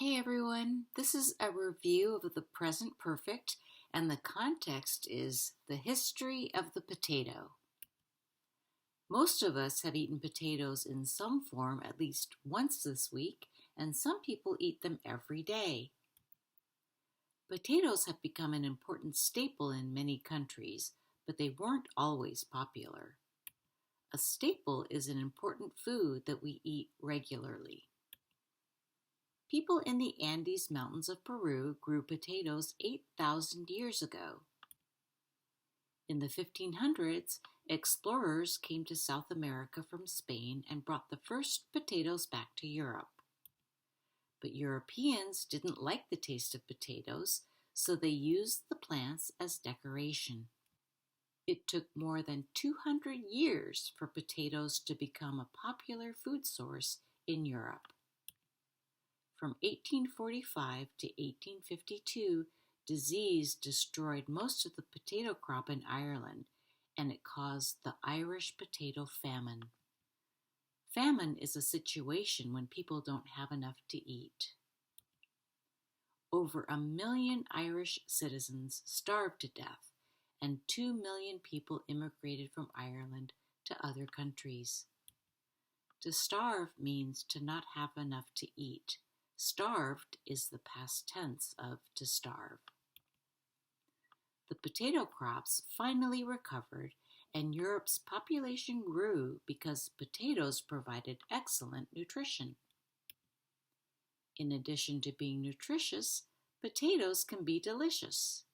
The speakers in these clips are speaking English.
Hey everyone, this is a review of the present perfect, and the context is the history of the potato. Most of us have eaten potatoes in some form at least once this week, and some people eat them every day. Potatoes have become an important staple in many countries, but they weren't always popular. A staple is an important food that we eat regularly. People in the Andes Mountains of Peru grew potatoes 8,000 years ago. In the 1500s, explorers came to South America from Spain and brought the first potatoes back to Europe. But Europeans didn't like the taste of potatoes, so they used the plants as decoration. It took more than 200 years for potatoes to become a popular food source in Europe. From 1845 to 1852, disease destroyed most of the potato crop in Ireland, and it caused the Irish potato famine. Famine is a situation when people don't have enough to eat. Over 1 million Irish citizens starved to death, and 2 million people immigrated from Ireland to other countries. To starve means to not have enough to eat. Starved is the past tense of to starve. The potato crops finally recovered, and Europe's population grew because potatoes provided excellent nutrition. In addition to being nutritious, potatoes can be delicious.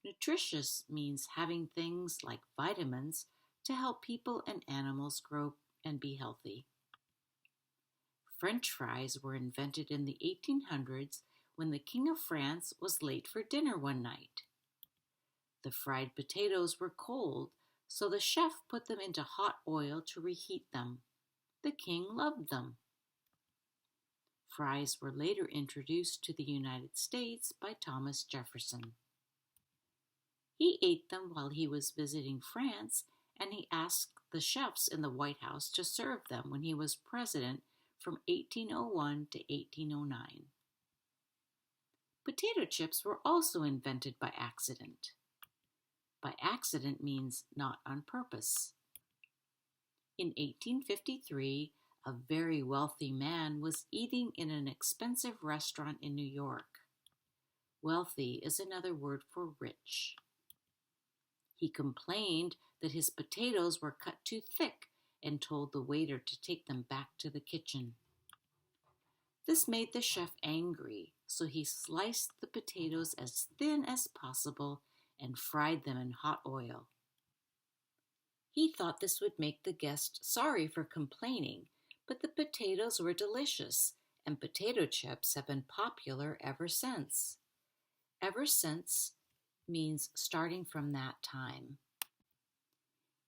Nutritious means having things like vitamins to help people and animals grow and be healthy. French fries were invented in the 1800s when the King of France was late for dinner one night. The fried potatoes were cold, so the chef put them into hot oil to reheat them. The king loved them. Fries were later introduced to the United States by Thomas Jefferson. He ate them while he was visiting France, and he asked the chefs in the White House to serve them when he was president from 1801 to 1809. Potato chips were also invented by accident. By accident means not on purpose. In 1853, a very wealthy man was eating in an expensive restaurant in New York. Wealthy is another word for rich. He complained that his potatoes were cut too thick and told the waiter to take them back to the kitchen. This made the chef angry, so he sliced the potatoes as thin as possible and fried them in hot oil. He thought this would make the guest sorry for complaining, but the potatoes were delicious, and potato chips have been popular ever since. Ever since means starting from that time.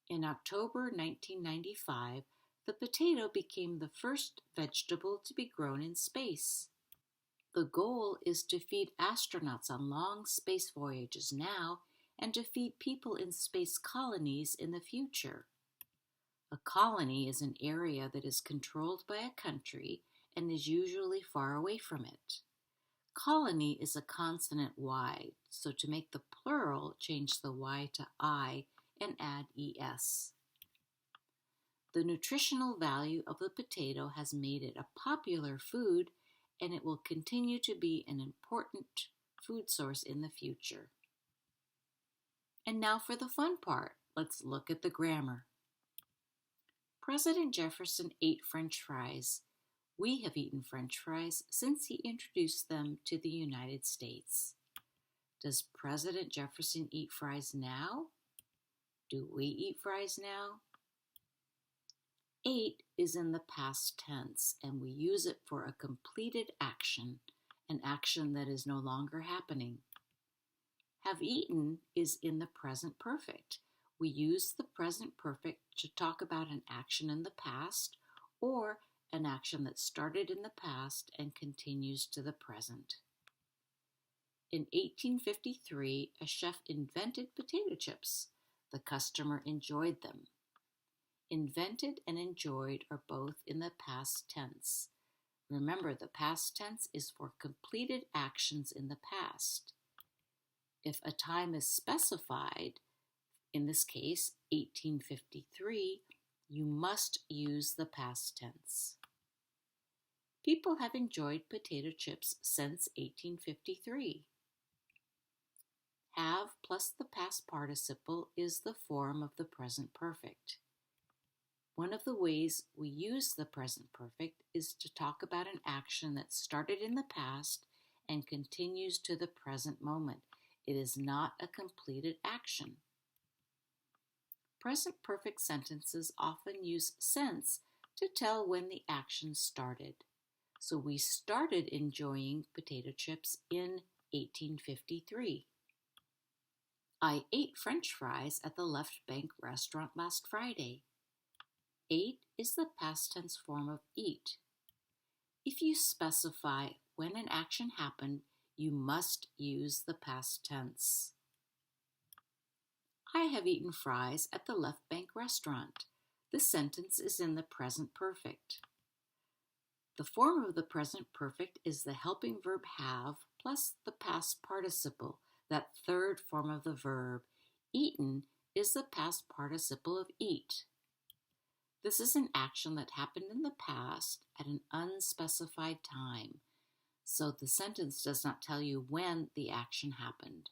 In October 1995, the potato became the first vegetable to be grown in space. The goal is to feed astronauts on long space voyages now and to feed people in space colonies in the future. A colony is an area that is controlled by a country and is usually far away from it. Colony is a consonant Y, so to make the plural, change the Y to I and add ES. The nutritional value of the potato has made it a popular food, and it will continue to be an important food source in the future. And now for the fun part. Let's look at the grammar. President Jefferson ate French fries. We have eaten French fries since he introduced them to the United States. Does President Jefferson eat fries now? Do we eat fries now? Ate is in the past tense, and we use it for a completed action, an action that is no longer happening. Have eaten is in the present perfect. We use the present perfect to talk about an action in the past or an action that started in the past and continues to the present. In 1853, a chef invented potato chips. The customer enjoyed them. Invented and enjoyed are both in the past tense. Remember, the past tense is for completed actions in the past. If a time is specified, in this case, 1853, you must use the past tense. People have enjoyed potato chips since 1853. Have plus the past participle is the form of the present perfect. One of the ways we use the present perfect is to talk about an action that started in the past and continues to the present moment. It is not a completed action. Present perfect sentences often use since to tell when the action started. So we started enjoying potato chips in 1853. I ate French fries at the Left Bank restaurant last Friday. Ate is the past tense form of eat. If you specify when an action happened, you must use the past tense. I have eaten fries at the Left Bank restaurant. The sentence is in the present perfect. The form of the present perfect is the helping verb have plus the past participle, that third form of the verb. Eaten is the past participle of eat. This is an action that happened in the past at an unspecified time, so the sentence does not tell you when the action happened.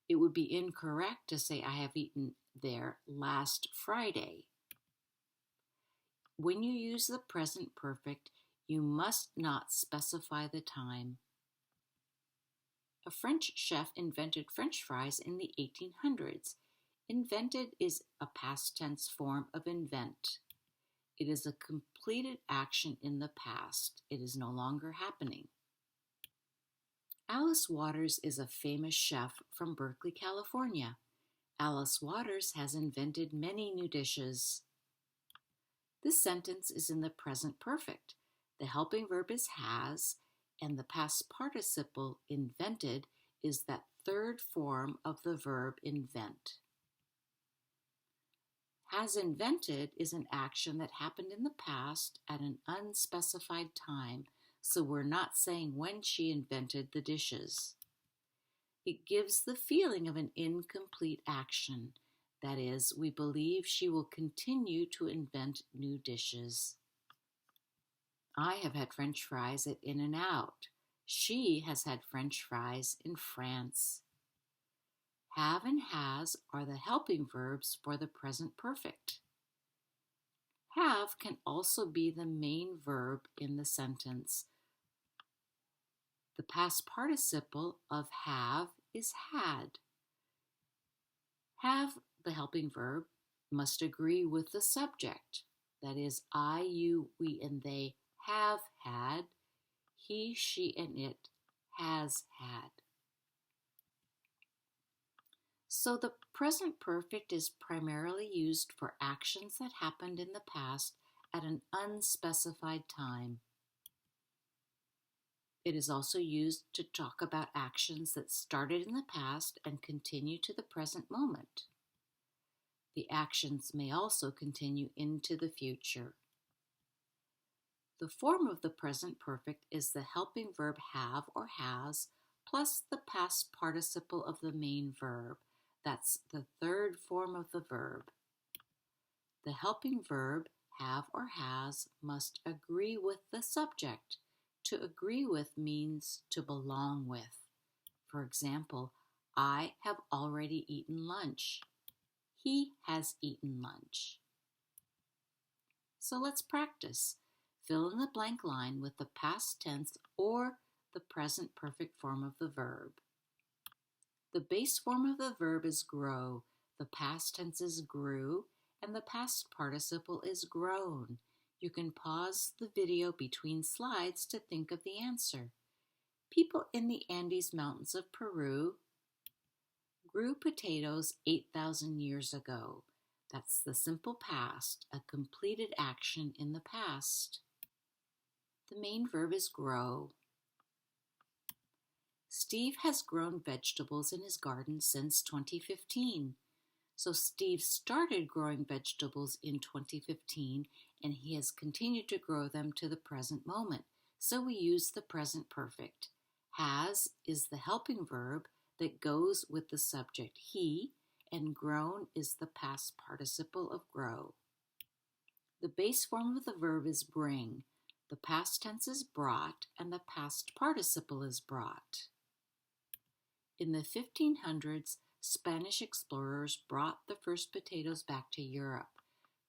It would be incorrect to say I have eaten there last Friday. When you use the present perfect, you must not specify the time. A French chef invented French fries in the 1800s. Invented is a past tense form of invent. It is a completed action in the past. It is no longer happening. Alice Waters is a famous chef from Berkeley, California. Alice Waters has invented many new dishes. This sentence is in the present perfect. The helping verb is has, and the past participle invented is that third form of the verb invent. Has invented is an action that happened in the past at an unspecified time, so we're not saying when she invented the dishes. It gives the feeling of an incomplete action. That is, we believe she will continue to invent new dishes. I have had French fries at In-N-Out. She has had French fries in France. Have and has are the helping verbs for the present perfect. Have can also be the main verb in the sentence. The past participle of have is had. Have, the helping verb, must agree with the subject. That is, I, you, we, and they have had. He, she, and it has had. So the present perfect is primarily used for actions that happened in the past at an unspecified time. It is also used to talk about actions that started in the past and continue to the present moment. The actions may also continue into the future. The form of the present perfect is the helping verb have or has plus the past participle of the main verb. That's the third form of the verb. The helping verb, have or has, must agree with the subject. To agree with means to belong with. For example, I have already eaten lunch. He has eaten lunch. So let's practice. Fill in the blank line with the past tense or the present perfect form of the verb. The base form of the verb is grow, the past tense is grew, and the past participle is grown. You can pause the video between slides to think of the answer. People in the Andes Mountains of Peru grew potatoes 8,000 years ago. That's the simple past, a completed action in the past. The main verb is grow. Steve has grown vegetables in his garden since 2015. So Steve started growing vegetables in 2015 and he has continued to grow them to the present moment. So we use the present perfect. Has is the helping verb that goes with the subject he, and grown is the past participle of grow. The base form of the verb is bring. The past tense is brought, and the past participle is brought. In the 1500s, Spanish explorers brought the first potatoes back to Europe.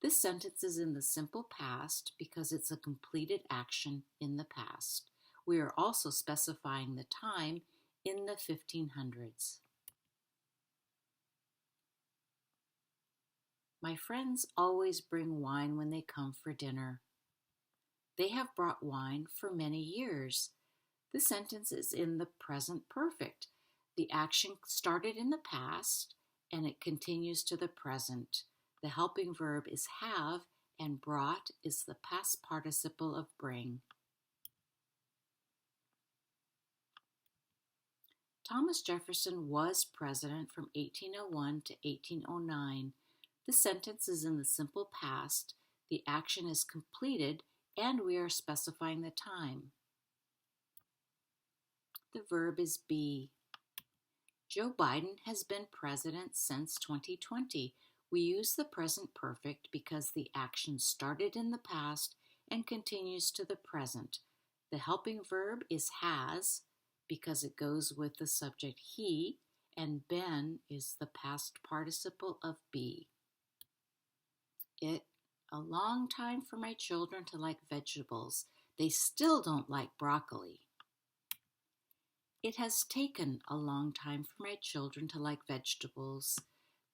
This sentence is in the simple past because it's a completed action in the past. We are also specifying the time in the 1500s. My friends always bring wine when they come for dinner. They have brought wine for many years. The sentence is in the present perfect. The action started in the past and it continues to the present. The helping verb is have, and brought is the past participle of bring. Thomas Jefferson was president from 1801 to 1809. The sentence is in the simple past. The action is completed and we are specifying the time. The verb is be. Joe Biden has been president since 2020. We use the present perfect because the action started in the past and continues to the present. The helping verb is has because it goes with the subject he, and been is the past participle of be. It a long time for my children to like vegetables. They still don't like broccoli. It has taken a long time for my children to like vegetables.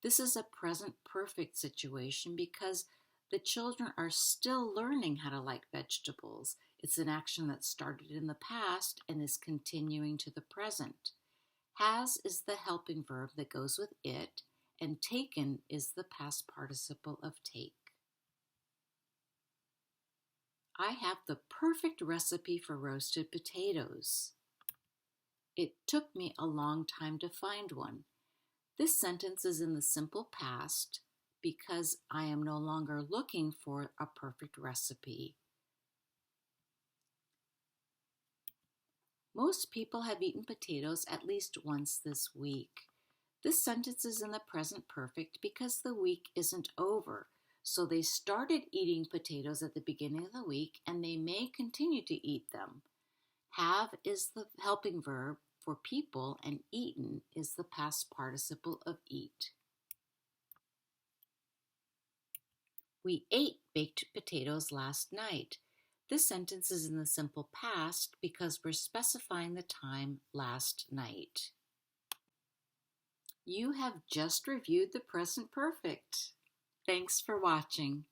This is a present perfect situation because the children are still learning how to like vegetables. It's an action that started in the past and is continuing to the present. Has is the helping verb that goes with it, and taken is the past participle of take. I have the perfect recipe for roasted potatoes. It took me a long time to find one. This sentence is in the simple past because I am no longer looking for a perfect recipe. Most people have eaten potatoes at least once this week. This sentence is in the present perfect because the week isn't over. So they started eating potatoes at the beginning of the week and they may continue to eat them. Have is the helping verb for people, and eaten is the past participle of eat. We ate baked potatoes last night. This sentence is in the simple past because we're specifying the time last night. You have just reviewed the present perfect. Thanks for watching.